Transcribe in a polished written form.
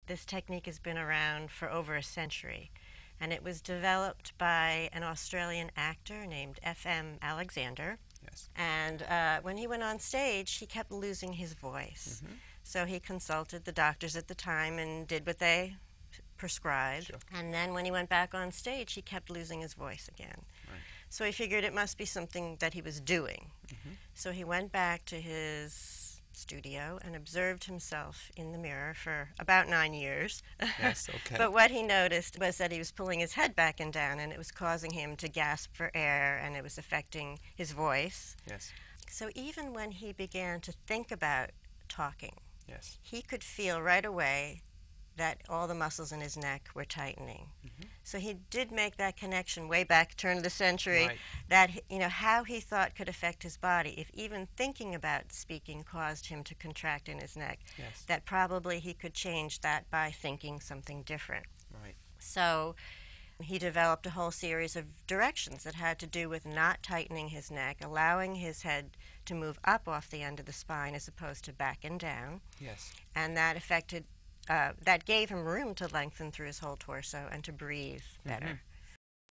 This technique has been around for over a century, and it was developed by an Australian actor named F.M. Alexander. Yes. And when he went on stage, he kept losing his voice. Mm-hmm. So he consulted the doctors at the time and did what they prescribed. Sure. And then when he went back on stage, he kept losing his voice again. Right. So he figured it must be something that he was doing. Mm-hmm. So he went back to his studio and observed himself in the mirror for about 9 years. Yes, okay. But what he noticed was that he was pulling his head back and down, and it was causing him to gasp for air, and it was affecting his voice. Yes. So even when he began to think about talking, Yes. he could feel right away that all the muscles in his neck were tightening. Mm-hmm. So he did make that connection way back, turn of the century, Right. that how he thought could affect his body. If even thinking about speaking caused him to contract in his neck, Yes. that probably he could change that by thinking something different. Right. So he developed a whole series of directions that had to do with not tightening his neck, allowing his head to move up off the end of the spine as opposed to back and down, Yes. and that gave him room to lengthen through his whole torso and to breathe better. Mm-hmm.